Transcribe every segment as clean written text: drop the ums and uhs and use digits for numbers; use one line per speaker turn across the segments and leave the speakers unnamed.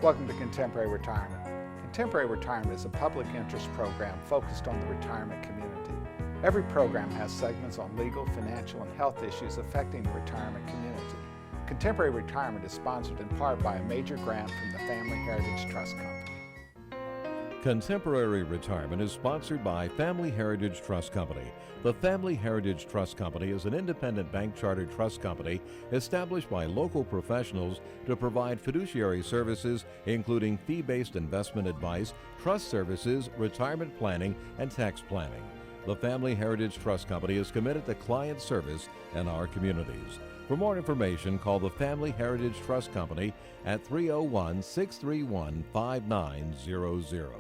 Welcome to Contemporary Retirement. Contemporary Retirement is a public interest program focused on the retirement community. Every program has segments on legal, financial, and health issues affecting the retirement community. Contemporary Retirement is sponsored in part by a major grant from the Family Heritage Trust Company.
Contemporary Retirement is sponsored by Family Heritage Trust Company. The Family Heritage Trust Company is an independent bank chartered trust company established by local professionals to provide fiduciary services including fee-based investment advice, trust services, retirement planning, and tax planning. The Family Heritage Trust Company is committed to client service in our communities. For more information, call the Family Heritage Trust Company at 301-631-5900.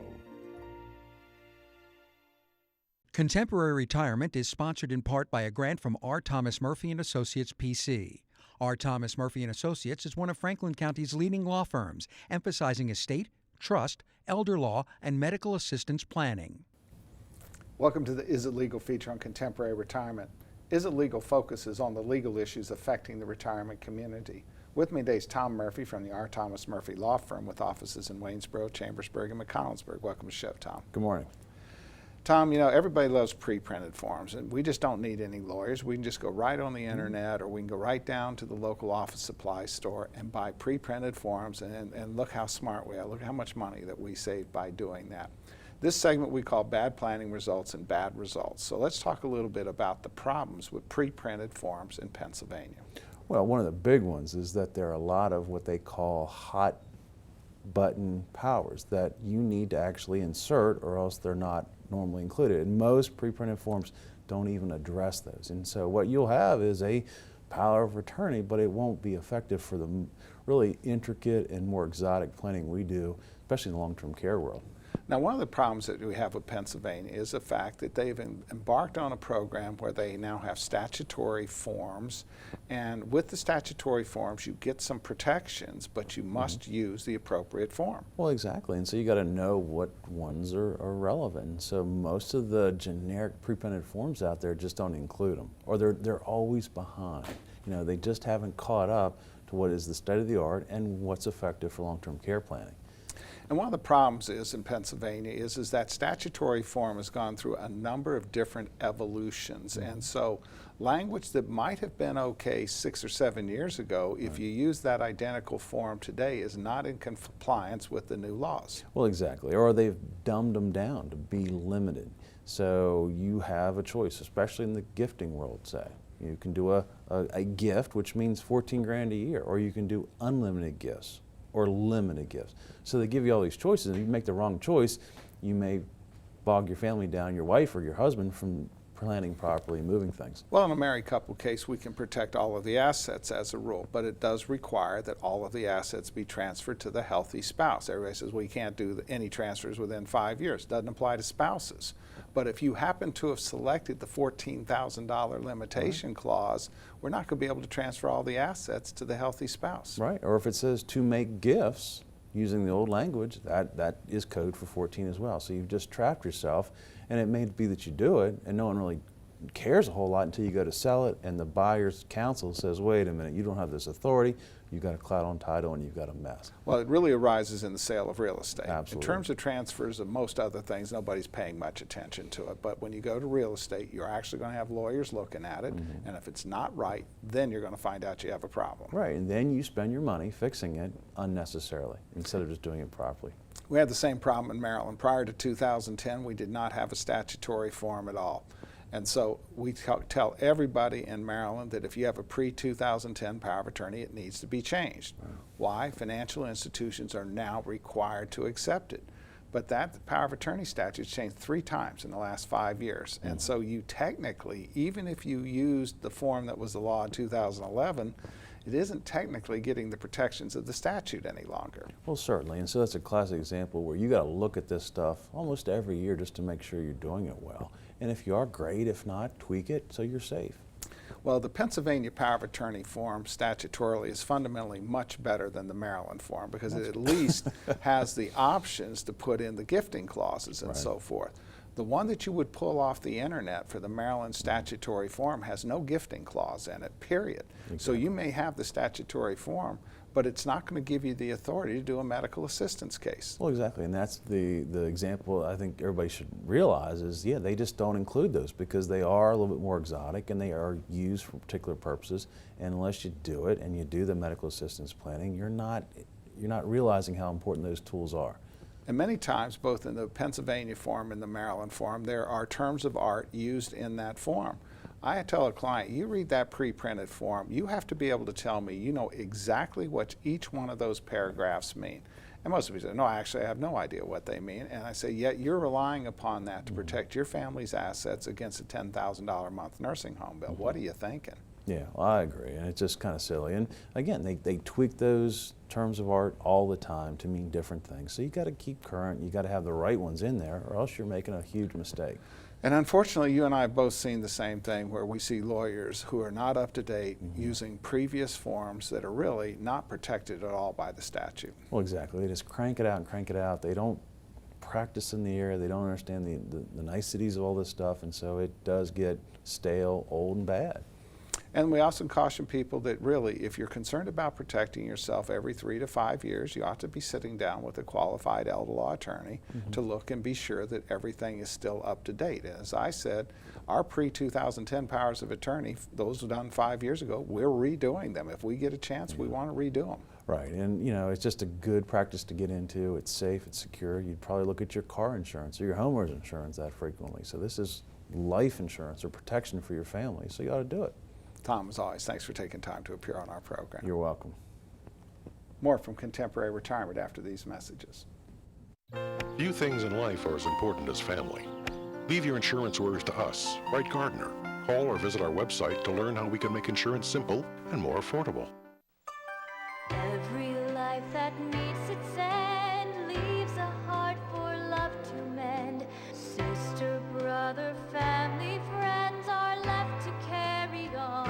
Contemporary Retirement is sponsored in part by a grant from R. Thomas Murphy & Associates, P.C. R. Thomas Murphy & Associates is one of Franklin County's leading law firms, emphasizing estate, trust, elder law, and medical assistance planning.
Welcome to the Is It Legal feature on Contemporary Retirement. Is It Legal focuses on the legal issues affecting the retirement community. With me today is Tom Murphy from the R. Thomas Murphy Law Firm with offices in Waynesboro, Chambersburg, and McConnellsburg. Welcome to the show, Tom.
Good morning.
Tom, you know, everybody loves pre-printed forms, and we just don't need any lawyers. We can just go right on the internet, or we can go right down to the local office supply store and buy pre-printed forms, and look how smart we are. Look how much money that we save by doing that. This segment we call Bad Planning Results and Bad Results. So let's talk a little bit about the problems with pre-printed forms in Pennsylvania.
Well, one of the big ones is that there are a lot of what they call hot button powers that you need to actually insert, or else they're not normally included. And most pre-printed forms don't even address those. And so what you'll have is a power of attorney, but it won't be effective for the really intricate and more exotic planning we do, especially in the long-term care world.
Now, one of the problems that we have with Pennsylvania is the fact that they've embarked on a program where they now have statutory forms, and with the statutory forms you get some protections, but you must use the appropriate form.
Well, exactly, and so you got to know what ones are relevant. So most of the generic pre-printed forms out there just don't include them, or they're always behind. You know, they just haven't caught up to what is the state of the art and what's effective for long-term care planning.
And one of the problems is in Pennsylvania is that statutory form has gone through a number of different evolutions. And so language that might have been okay 6 or 7 years ago, if you use that identical form today, is not in compliance with the new laws.
Well, exactly. Or they've dumbed them down to be limited. So you have a choice, especially in the gifting world, say. You can do a gift, which means 14 grand a year, or you can do unlimited gifts or limited gifts. So they give you all these choices, and if you make the wrong choice, you may bog your family down, your wife or your husband, from planning properly and moving things.
Well, in a married couple case, we can protect all of the assets as a rule, but it does require that all of the assets be transferred to the healthy spouse. Everybody says, well, you can't do any transfers within 5 years. Doesn't apply to spouses. But if you happen to have selected the $14,000 limitation clause, we're not going to be able to transfer all the assets to the healthy spouse.
Right, or if it says to make gifts, using the old language, that is code for 14 as well. So you've just trapped yourself, and it may be that you do it, and no one really cares a whole lot until you go to sell it, and the buyer's counsel says, wait a minute, you don't have this authority, you've got a clout on title, and you've got a mess.
Well, it really arises in the sale of real estate.
Absolutely.
In terms of transfers of most other things, nobody's paying much attention to it. But when you go to real estate, you're actually going to have lawyers looking at it, and if it's not right, then you're going to find out you have a problem.
Right, and then you spend your money fixing it unnecessarily instead of just doing it properly.
We had the same problem in Maryland. Prior to 2010, we did not have a statutory form at all. And so we tell everybody in Maryland that if you have a pre-2010 power of attorney, it needs to be changed. Wow. Why? Financial institutions are now required to accept it. But that power of attorney statute changed 3 times in the last 5 years. And so you technically, even if you used the form that was the law in 2011, it isn't technically getting the protections of the statute any longer.
Well, certainly, and so that's a classic example where you got to look at this stuff almost every year just to make sure you're doing it well. And if you are, great. If not, tweak it so you're safe.
Well, the Pennsylvania power of attorney form statutorily is fundamentally much better than the Maryland form because it at least has the options to put in the gifting clauses and so forth. The one that you would pull off the internet for the Maryland statutory form has no gifting clause in it, period. Exactly. So you may have the statutory form, but it's not going to give you the authority to do a medical assistance case.
Well, exactly, and that's the example I think everybody should realize is, yeah, they just don't include those because they are a little bit more exotic and they are used for particular purposes. And unless you do it and you do the medical assistance planning, you're not realizing how important those tools are.
And many times, both in the Pennsylvania form and the Maryland form, there are terms of art used in that form. I tell a client, you read that pre-printed form, you have to be able to tell me you know exactly what each one of those paragraphs mean. And most people say, no, actually I have no idea what they mean. And I say, yet you're relying upon that to protect your family's assets against a $10,000 a month nursing home bill. What are you thinking?
Yeah, well, I agree, and it's just kind of silly. And again, they tweak those terms of art all the time to mean different things. So you got to keep current, you got to have the right ones in there, or else you're making a huge mistake.
And unfortunately, you and I have both seen the same thing where we see lawyers who are not up to date using previous forms that are really not protected at all by the statute.
Well, exactly. They just crank it out and crank it out. They don't practice in the area. They don't understand the niceties of all this stuff, and so it does get stale, old, and bad.
And we also caution people that really, if you're concerned about protecting yourself every 3 to 5 years, you ought to be sitting down with a qualified elder law attorney to look and be sure that everything is still up to date. And as I said, our pre-2010 powers of attorney, those done 5 years ago, we're redoing them. If we get a chance, we want to redo them.
Right, and you know, it's just a good practice to get into. It's safe, it's secure. You'd probably look at your car insurance or your homeowner's insurance that frequently. So this is life insurance or protection for your family, so you ought to do it.
Tom, as always, thanks for taking time to appear on our program.
You're welcome.
More from Contemporary Retirement after these messages.
Few things in life are as important as family. Leave your insurance worries to us. Write Gardner. Call or visit our website to learn how we can make insurance simple and more affordable.
Every life that meets its end leaves a heart for love to mend. Sister, brother, family, friends are left to carry on.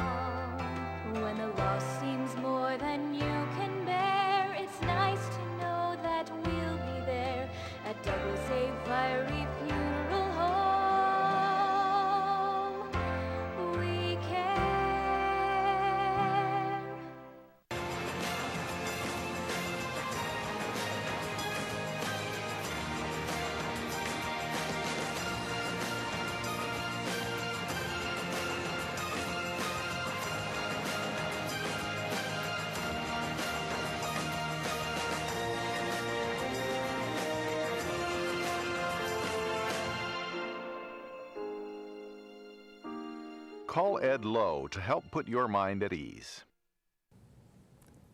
When the loss seems more than you can bear, it's nice to know that we'll be there at Douglas A. Fiery Funeral Home. We care.
Call Ed Lowe to help put your mind at ease.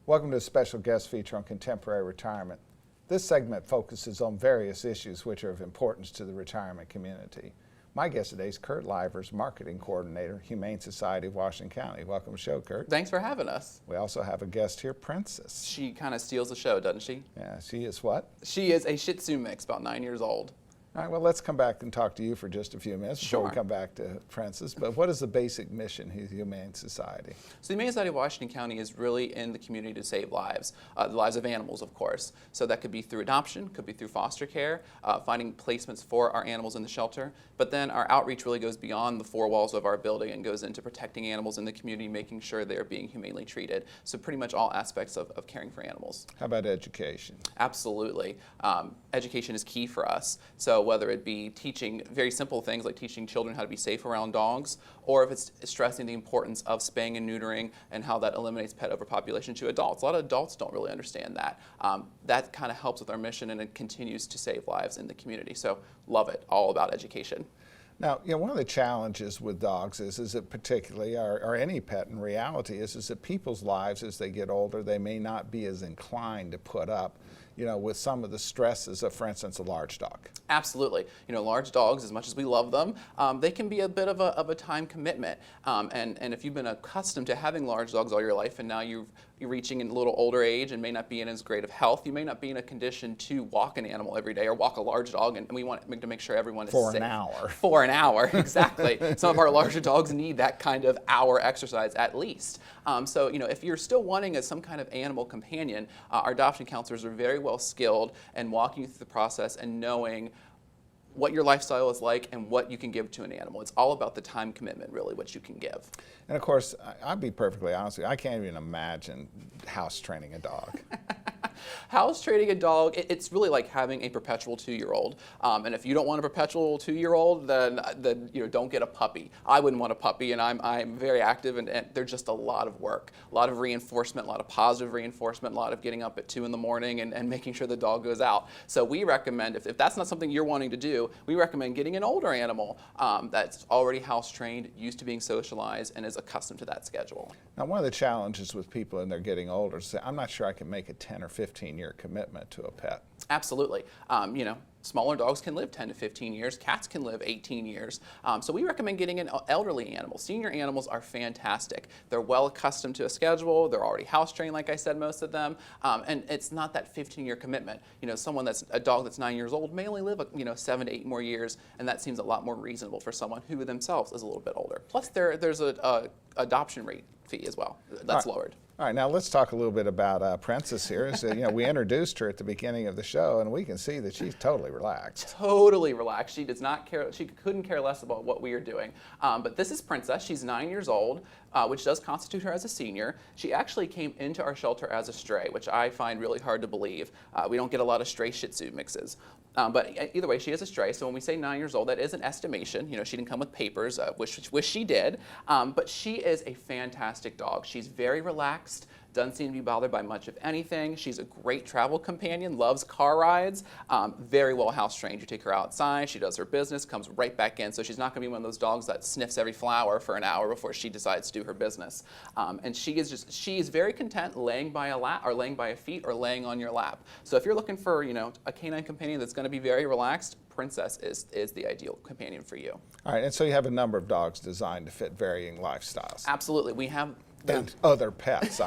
Welcome to a special guest feature on Contemporary Retirement. This segment focuses on various issues which are of importance to the retirement community. My guest today is Kurt Livers, Marketing Coordinator, Humane Society of Washington County. Welcome to the show, Kurt.
Thanks for having us.
We also have a guest here, Princess.
She kind of steals the show, doesn't she?
Yeah, she is what?
She is a Shih Tzu mix, about 9 years old.
All right, well, let's come back and talk to you for just a few minutes before we
Sure.
come back to Princess. But what is the basic mission of the Humane Society?
So the Humane Society of Washington County is really in the community to save lives, the lives of animals, of course. So that could be through adoption, could be through foster care, finding placements for our animals in the shelter. But then our outreach really goes beyond the four walls of our building and goes into protecting animals in the community, making sure they're being humanely treated. So pretty much all aspects of caring for animals.
How about education?
Absolutely. Education is key for us. So whether it be teaching very simple things like teaching children how to be safe around dogs, or if it's stressing the importance of spaying and neutering and how that eliminates pet overpopulation to adults. A lot of adults don't really understand that. That kind of helps with our mission, and it continues to save lives in the community. So love it, all about education.
Now, you know, one of the challenges with dogs is that particularly, or any pet in reality, is that people's lives as they get older, they may not be as inclined to put up, you know, with some of the stresses of, for instance, a large dog.
Absolutely. You know, large dogs, as much as we love them, they can be a bit of a time commitment. And if you've been accustomed to having large dogs all your life, and now you're reaching in a little older age and may not be in as great of health, you may not be in a condition to walk an animal every day or walk a large dog, and we want to make sure everyone is
For
safe.
an hour.
For an hour, exactly. Some of our larger dogs need that kind of hour exercise at least. So, you know, if you're still wanting some kind of animal companion, our adoption counselors are very well skilled in walking you through the process and knowing what your lifestyle is like and what you can give to an animal. It's all about the time commitment, really, what you can give.
And of course, I'll be perfectly honest with you, I can't even imagine house training a dog.
House training a dog, it's really like having a perpetual 2-year-old. And if you don't want a perpetual 2-year-old, then don't get a puppy. I wouldn't want a puppy, and I'm very active, and they're just a lot of work, a lot of reinforcement, a lot of positive reinforcement, a lot of getting up at 2 in the morning and making sure the dog goes out. So we recommend, if that's not something you're wanting to do, we recommend getting an older animal that's already house trained, used to being socialized, and is accustomed to that schedule.
Now, one of the challenges with people when they're getting older is that I'm not sure I can make a 10 or 15-year commitment to a pet.
Absolutely. Smaller dogs can live 10 to 15 years. Cats can live 18 years. So we recommend getting an elderly animal. Senior animals are fantastic. They're well accustomed to a schedule. They're already house trained, like I said, most of them. And it's not that 15-year commitment. Someone that's a dog that's 9 years old may only live 7 to 8 more years, and that seems a lot more reasonable for someone who themselves is a little bit older. Plus, there's a adoption rate fee as well. That's lowered.
All right, now let's talk a little bit about Princess here. So, we introduced her at the beginning of the show, and we can see that she's totally relaxed.
Totally relaxed. She does not care. She couldn't care less about what we are doing. But this is Princess. She's 9 years old, which does constitute her as a senior. She actually came into our shelter as a stray, which I find really hard to believe. We don't get a lot of stray Shih Tzu mixes. But either way, she is a stray. So when we say 9 years old, that is an estimation. She didn't come with papers, wish she did. But she is a fantastic dog. She's very relaxed. Doesn't seem to be bothered by much of anything. She's a great travel companion, loves car rides, very well house trained. You take her outside, she does her business, comes right back in. So she's not going to be one of those dogs that sniffs every flower for an hour before she decides to do her business. And she is very content laying by a lap, or laying by a feet, or laying on your lap. So if you're looking for a canine companion that's going to be very relaxed, Princess is the ideal companion for you.
All right, and so you have a number of dogs designed to fit varying lifestyles.
Absolutely, we have.
And other pets.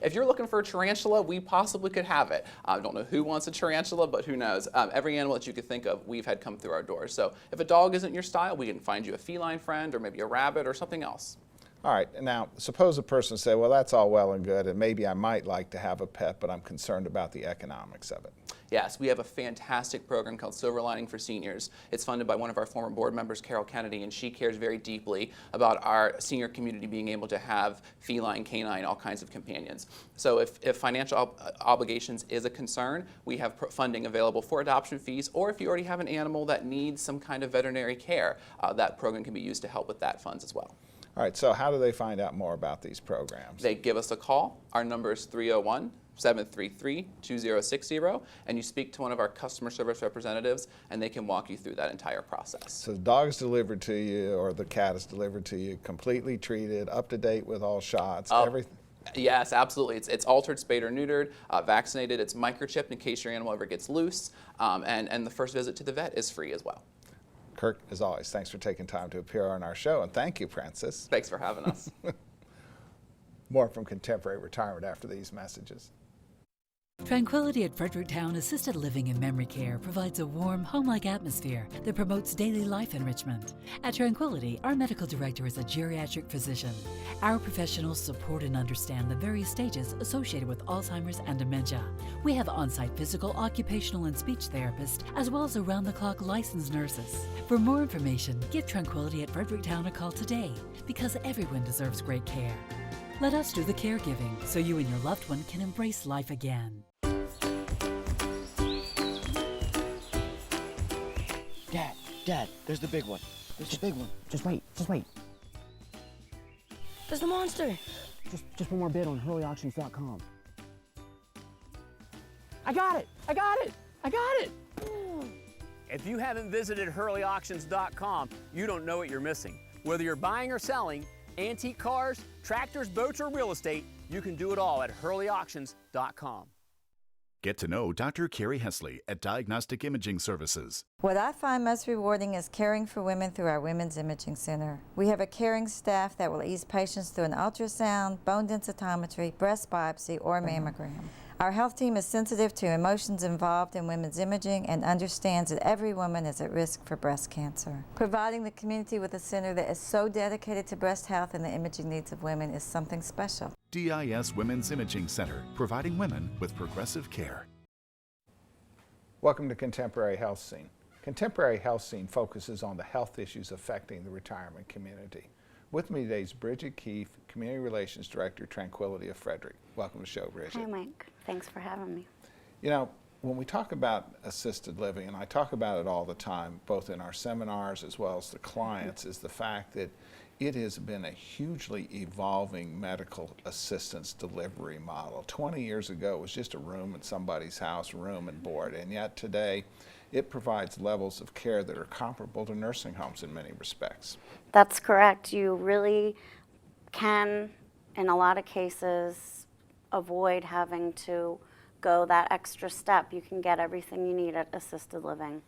If you're looking for a tarantula, we possibly could have it. I don't know who wants a tarantula, but who knows. Every animal that you could think of, we've had come through our doors. So if a dog isn't your style, we can find you a feline friend, or maybe a rabbit, or something else.
All right, now suppose a person say, well, that's all well and good, and maybe I might like to have a pet, but I'm concerned about the economics of it.
Yes, we have a fantastic program called Silver Lining for Seniors. It's funded by one of our former board members, Carol Kennedy, and she cares very deeply about our senior community being able to have feline, canine, all kinds of companions. So if financial obligations is a concern, we have funding available for adoption fees, or if you already have an animal that needs some kind of veterinary care, that program can be used to help with that funds as well.
All right, so how do they find out more about these programs?
They give us a call. Our number is 301-733-2060, and you speak to one of our customer service representatives, and they can walk you through that entire process.
So the dog is delivered to you, or the cat is delivered to you, completely treated, up to date with all shots, everything?
Yes, absolutely. It's altered, spayed, or neutered, vaccinated. It's microchipped in case your animal ever gets loose, and the first visit to the vet is free as well.
Kirk, as always, thanks for taking time to appear on our show, and thank you, Princess.
Thanks for having us.
More from Contemporary Retirement after these messages.
Tranquility at Fredericktown Assisted Living and Memory Care provides a warm, home-like atmosphere that promotes daily life enrichment. At Tranquility, our medical director is a geriatric physician. Our professionals support and understand the various stages associated with Alzheimer's and dementia. We have on-site physical, occupational, and speech therapists, as well as around-the-clock licensed nurses. For more information, give Tranquility at Fredericktown a call today, because everyone deserves great care. Let us do the caregiving so you and your loved one can embrace life again.
Dad, there's the big one. There's the big one. Just wait. There's the monster. Just one more bid on HurleyAuctions.com. I got it.
If you haven't visited HurleyAuctions.com, you don't know what you're missing. Whether you're buying or selling, antique cars, tractors, boats, or real estate, you can do it all at HurleyAuctions.com.
Get to know Dr. Carrie Hesley at Diagnostic Imaging Services.
What I find most rewarding is caring for women through our Women's Imaging Center. We have a caring staff that will ease patients through an ultrasound, bone densitometry, breast biopsy, or mammogram. Our health team is sensitive to emotions involved in women's imaging and understands that every woman is at risk for breast cancer. Providing the community with a center that is so dedicated to breast health and the imaging needs of women is something special.
DIS Women's Imaging Center, providing women with progressive care.
Welcome to Contemporary Health Scene. Contemporary Health Scene focuses on the health issues affecting the retirement community. With me today is Bridget Keefe, Community Relations Director, Tranquility of Frederick. Welcome to the show, Bridget.
Hi, Mike. Thanks for having me.
You know, when we talk about assisted living, and I talk about it all the time, both in our seminars as well as the clients, is the fact that it has been a hugely evolving medical assistance delivery model. 20 years ago, it was just a room in somebody's house, room and board, and yet today, it provides levels of care that are comparable to nursing homes in many respects.
That's correct. You really can, in a lot of cases, avoid having to go that extra step. You can get everything you need at assisted living.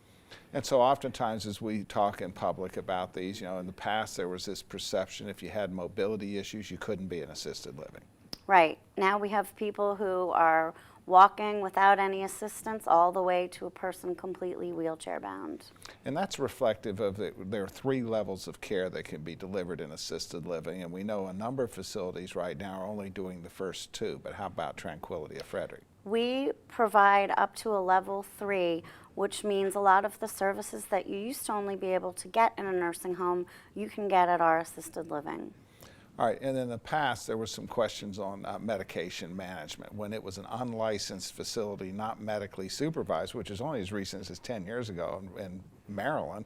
And so oftentimes as we talk in public about these, you know, in the past there was this perception if you had mobility issues, you couldn't be in assisted living. Right.
Now we have people who are walking without any assistance all the way to a person completely wheelchair bound.
And that's reflective of there are 3 levels of care that can be delivered in assisted living, and we know a number of facilities right now are only doing the first 2, but how about Tranquility of Frederick?
We provide up to a level 3, which means a lot of the services that you used to only be able to get in a nursing home, you can get at our assisted living.
All right, and in the past there were some questions on medication management. When it was an unlicensed facility, not medically supervised, which is only as recent as 10 years ago in Maryland,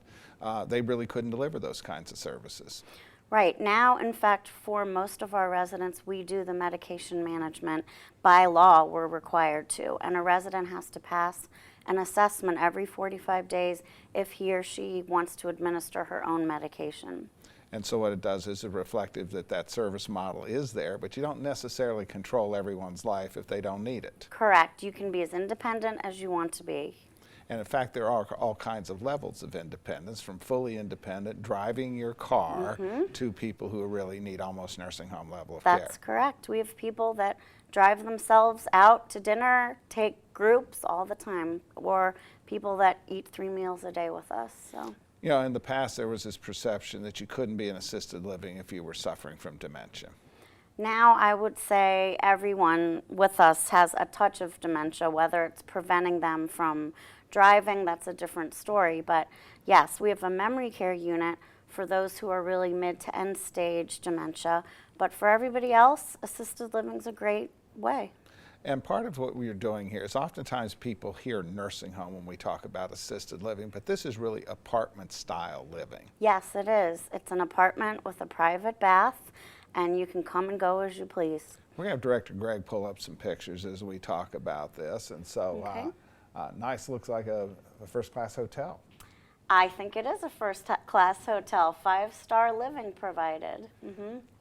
they really couldn't deliver those kinds of services.
Right. Now, in fact, for most of our residents, we do the medication management. By law, we're required to, and a resident has to pass an assessment every 45 days if he or she wants to administer her own medication.
And so what it does is it's reflective that that service model is there, but you don't necessarily control everyone's life if they don't need it.
Correct. You can be as independent as you want to be.
And in fact, there are all kinds of levels of independence, from fully independent, driving your car, to people who really need almost nursing home level of care.
That's correct. We have people that drive themselves out to dinner, take groups all the time, or people that eat 3 meals a day with us. So.
You know, in the past there was this perception that you couldn't be in assisted living if you were suffering from dementia.
Now I would say everyone with us has a touch of dementia, whether it's preventing them from driving, that's a different story. But yes, we have a memory care unit for those who are really mid to end stage dementia. But for everybody else, assisted living is a great way.
And part of what we're doing here is oftentimes people hear nursing home when we talk about assisted living, but this is really apartment style living.
Yes, it is. It's an apartment with a private bath, and you can come and go as you please.
We're going to have Director Greg pull up some pictures as we talk about this. And so nice, looks like a first-class hotel.
I think it is a first-class hotel, 5-star living provided.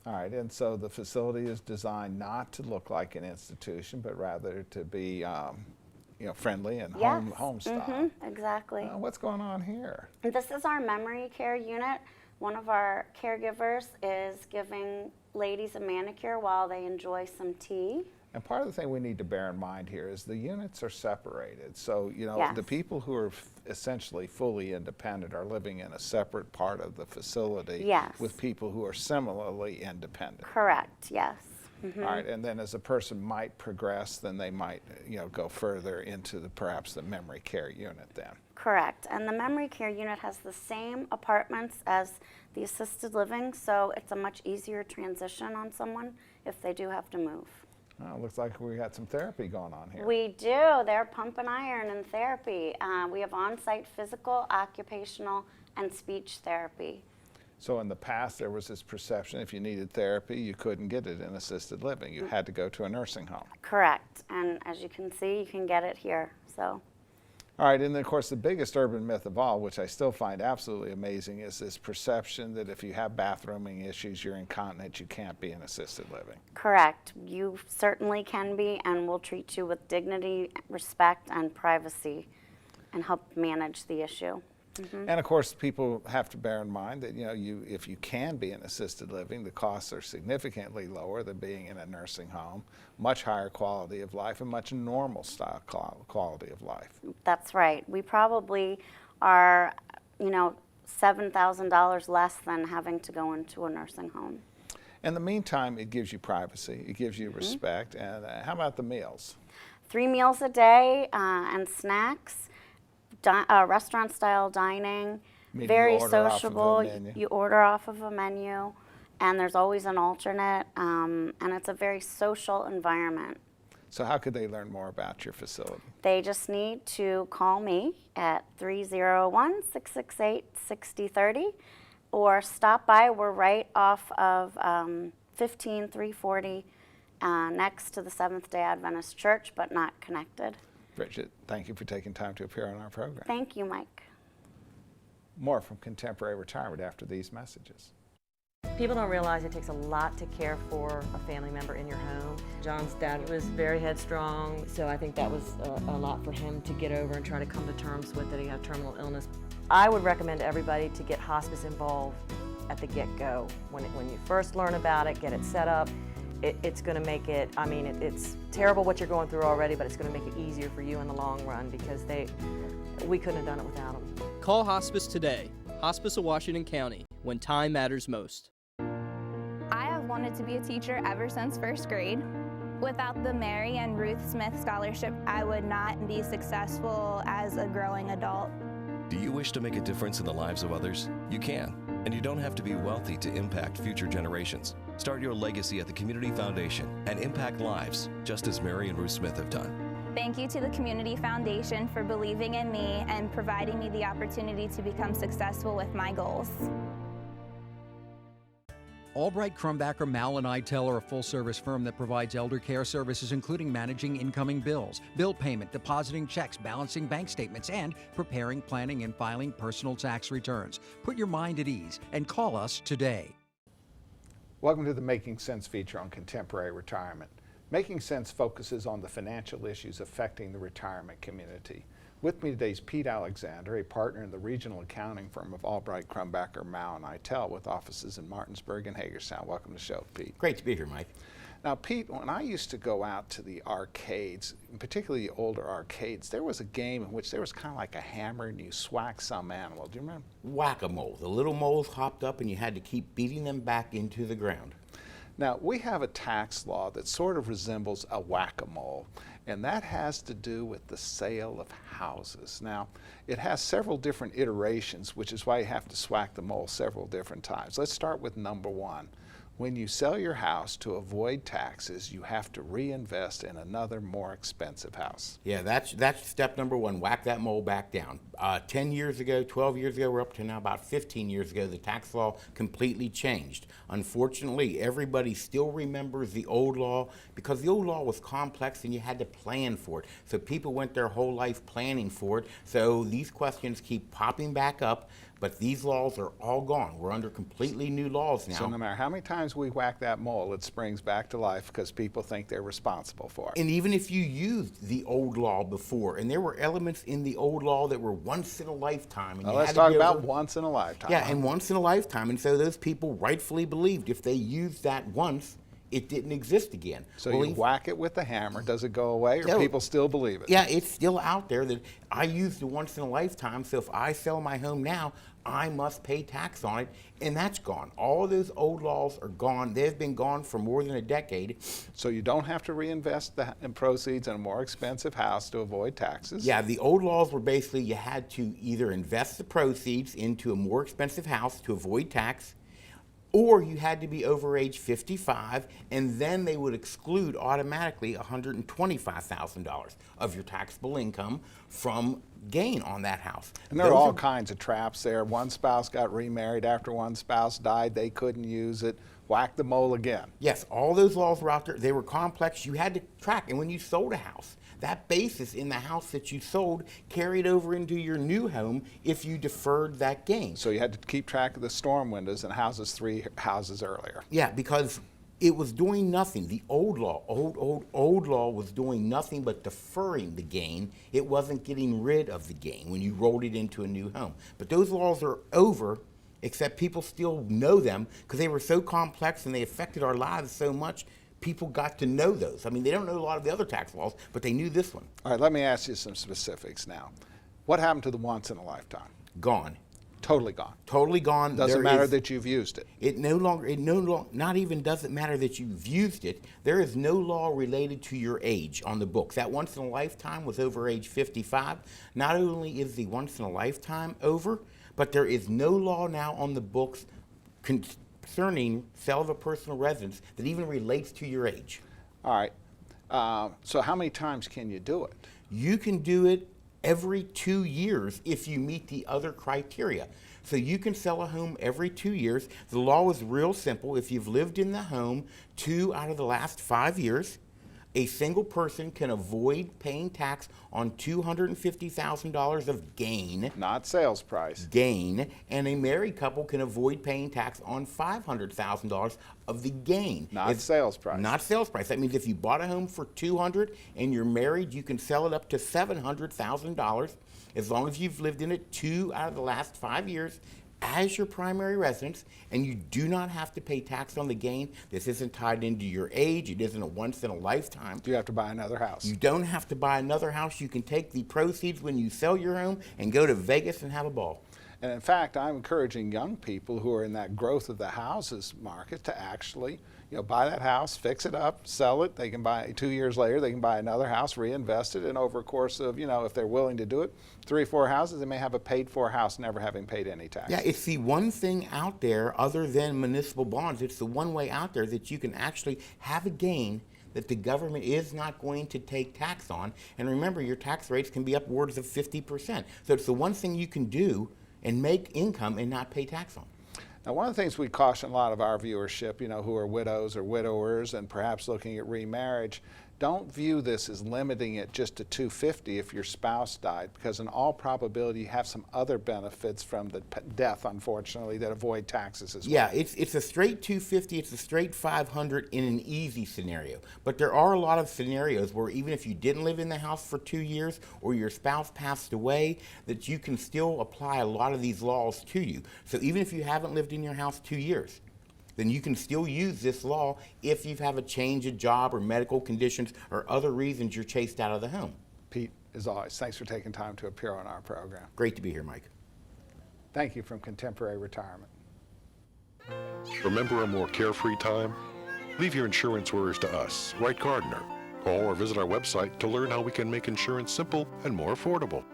All right, and so the facility is designed not to look like an institution, but rather to be, you know, friendly and home style.
Exactly.
What's going on here?
This is our memory care unit. One of our caregivers is giving ladies a manicure while they enjoy some tea.
And part of the thing we need to bear in mind here is the units are separated. So, you know, the people who are essentially fully independent are living in a separate part of the facility with people who are similarly independent.
Correct, yes.
All right, and then as a person might progress, then they might, you know, go further into perhaps the memory care unit then.
Correct, and the memory care unit has the same apartments as the assisted living, so it's a much easier transition on someone if they do have to move.
Well, it looks like we got some therapy going on here.
We do. They're pumping iron in therapy. We have on-site physical, occupational, and speech therapy.
So in the past, there was this perception if you needed therapy, you couldn't get it in assisted living. You had to go to a nursing home.
Correct. And as you can see, you can get it here. So.
All right, and then of course the biggest urban myth of all, which I still find absolutely amazing, is this perception that if you have bathrooming issues, you're incontinent, you can't be in assisted living.
Correct. You certainly can be, and we'll treat you with dignity, respect, and privacy, and help manage the issue.
And of course, people have to bear in mind that, you know, if you can be in assisted living, the costs are significantly lower than being in a nursing home, much higher quality of life, and much normal style quality of life.
That's right. We probably are, you know, $7,000 less than having to go into a nursing home.
In the meantime, it gives you privacy, it gives you respect, and how about the meals?
3 meals a day and snacks. restaurant-style dining,
Meaning
very
you order off of a
sociable.
menu.
You order off of a menu, and there's always an alternate, and it's a very social environment.
So how could they learn more about your facility?
They just need to call me at 301-668-6030 or stop by. We're right off of 15340 next to the Seventh-day Adventist Church, but not connected.
Bridget, thank you for taking time to appear on our program.
Thank you, Mike.
More from Contemporary Retirement after these messages.
People don't realize it takes a lot to care for a family member in your home. John's dad was very headstrong, so I think that was a lot for him to get over and try to come to terms with that he had terminal illness. I would recommend everybody to get hospice involved at the get-go. When you first learn about it, get it set up. It's going to make it, I mean, it's terrible what you're going through already, but it's going to make it easier for you in the long run because we couldn't have done it without them.
Call Hospice today. Hospice of Washington County, when time matters most.
I have wanted to be a teacher ever since first grade. Without the Mary and Ruth Smith Scholarship, I would not be successful as a growing adult.
Do you wish to make a difference in the lives of others? You can, and you don't have to be wealthy to impact future generations. Start your legacy at the Community Foundation and impact lives, just as Mary and Ruth Smith have done.
Thank you to the Community Foundation for believing in me and providing me the opportunity to become successful with my goals.
Albright Crumbacker Mal and Eitel are a full-service firm that provides elder care services including managing incoming bills, bill payment, depositing checks, balancing bank statements, and preparing, planning, and filing personal tax returns. Put your mind at ease and call us today.
Welcome to the Making Sense feature on Contemporary Retirement. Making Sense focuses on the financial issues affecting the retirement community. With me today is Pete Alexander, a partner in the regional accounting firm of Albright Crumbacker Mal and Eitel with offices in Martinsburg and Hagerstown. Welcome to the show, Pete.
Great to be here, Mike.
Now, Pete, when I used to go out to the arcades, particularly the older arcades, there was a game in which there was kind of like a hammer and you swack some animal. Do you remember?
Whack-a-mole. The little moles hopped up and you had to keep beating them back into the ground.
Now, we have a tax law that sort of resembles a whack-a-mole, and that has to do with the sale of houses. Now, it has several different iterations, which is why you have to swack the mole several different times. Let's start with number one. When you sell your house to avoid taxes, you have to reinvest in another more expensive house.
Yeah, that's step number one, whack that mole back down. 10 years ago, 12 years ago, we're up to now about 15 years ago, the tax law completely changed. Unfortunately, everybody still remembers the old law because the old law was complex and you had to plan for it. So people went their whole life planning for it. So these questions keep popping back up. But these laws are all gone. We're under completely new laws now.
So no matter how many times we whack that mole, it springs back to life because people think they're responsible for it.
And even if you used the old law before, and there were elements in the old law that were once in a lifetime. And
well, let's talk about once in a lifetime.
Yeah, and once in a lifetime. And so those people rightfully believed if they used that once, it didn't exist again.
So you whack it with the hammer, does it go away, or people still believe it?
Yeah, it's still out there that I used the once in a lifetime, so if I sell my home now, I must pay tax on it, and that's gone. All those old laws are gone. They've been gone for more than a decade.
So you don't have to reinvest the proceeds in a more expensive house to avoid taxes?
Yeah, the old laws were basically you had to either invest the proceeds into a more expensive house to avoid tax, or you had to be over age 55, and then they would exclude automatically $125,000 of your taxable income from gain on that house.
And there are all kinds of traps there. One spouse got remarried after one spouse died. They couldn't use it. Whack the mole again.
Yes, all those laws were out there. They were complex. You had to track. And when you sold a house, that basis in the house that you sold carried over into your new home if you deferred that gain.
So you had to keep track of the storm windows and houses 3 houses earlier.
Yeah, because it was doing nothing. The old law, old law was doing nothing but deferring the gain. It wasn't getting rid of the gain when you rolled it into a new home. But those laws are over, except people still know them because they were so complex and they affected our lives so much. People got to know those. I mean, they don't know a lot of the other tax laws, but they knew this one.
All right, let me ask you some specifics now. What happened to the once in a lifetime?
Gone.
Totally gone.
Totally gone.
Doesn't matter that you've used it.
It no longer, not even doesn't matter that you've used it. There is no law related to your age on the books. That once in a lifetime was over age 55. Not only is the once in a lifetime over, but there is no law now on the books concerning sale of a personal residence that even relates to your age.
All right. So how many times can you do it?
You can do it every 2 years if you meet the other criteria. So you can sell a home every 2 years. The law is real simple. If you've lived in the home 2 out of the last 5 years, a single person can avoid paying tax on $250,000 of gain.
Not sales price.
Gain. And a married couple can avoid paying tax on $500,000 of the gain.
Not sales price.
Not sales price. That means if you bought a home for $200,000 and you're married, you can sell it up to $700,000 as long as you've lived in it 2 out of the last 5 years as your primary residence, and you do not have to pay tax on the gain. This isn't tied into your age. It isn't a once in a lifetime.
Do you have to buy another house?
You don't have to buy another house. You can take the proceeds when you sell your home and go to Vegas and have a ball.
And in fact, I'm encouraging young people who are in that growth of the houses market to actually, buy that house, fix it up, sell it. They can buy 2 years later. They can buy another house, reinvest it, and over a course of, if they're willing to do it, 3 or 4 houses, they may have a paid-for house, never having paid any tax.
Yeah, it's the one thing out there other than municipal bonds. It's the one way out there that you can actually have a gain that the government is not going to take tax on. And remember, your tax rates can be upwards of 50%. So it's the one thing you can do and make income and not pay tax on.
Now, one of the things we caution a lot of our viewership, who are widows or widowers and perhaps looking at remarriage, don't view this as limiting it just to $250 if your spouse died, because in all probability you have some other benefits from the death, unfortunately, that avoid taxes as well.
Yeah, it's a straight $250, it's a straight $500 in an easy scenario. But there are a lot of scenarios where even if you didn't live in the house for 2 years or your spouse passed away, that you can still apply a lot of these laws to you. So even if you haven't lived in your house 2 years, then you can still use this law if you have a change of job or medical conditions or other reasons you're chased out of the home.
Pete, as always, thanks for taking time to appear on our program.
Great to be here, Mike.
Thank you from Contemporary Retirement.
Remember a more carefree time? Leave your insurance worries to us, Wright Gardner. Call or visit our website to learn how we can make insurance simple and more affordable.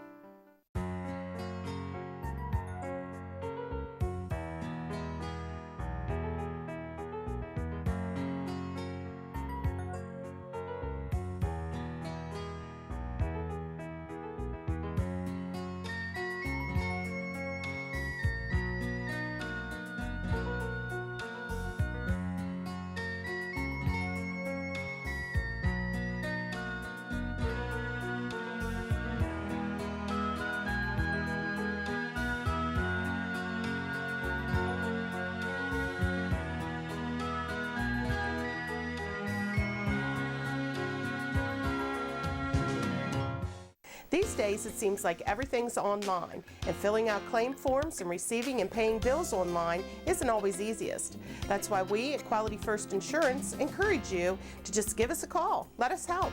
These days, it seems like everything's online, and filling out claim forms and receiving and paying bills online isn't always easiest. That's why we at Quality First Insurance encourage you to just give us a call. Let us help.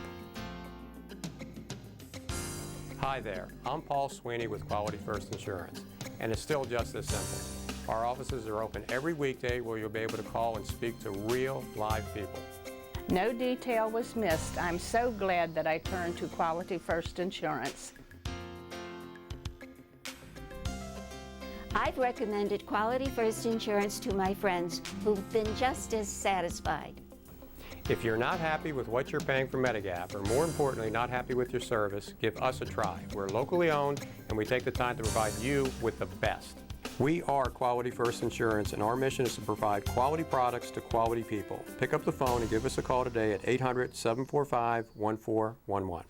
Hi there, I'm Paul Sweeney with Quality First Insurance, and it's still just this simple. Our offices are open every weekday where you'll be able to call and speak to real, live people.
No detail was missed. I'm so glad that I turned to Quality First Insurance.
I've recommended Quality First Insurance to my friends who've been just as satisfied.
If you're not happy with what you're paying for Medigap, or more importantly, not happy with your service, give us a try. We're locally owned, and we take the time to provide you with the best. We are Quality First Insurance, and our mission is to provide quality products to quality people. Pick up the phone and give us a call today at 800-745-1411.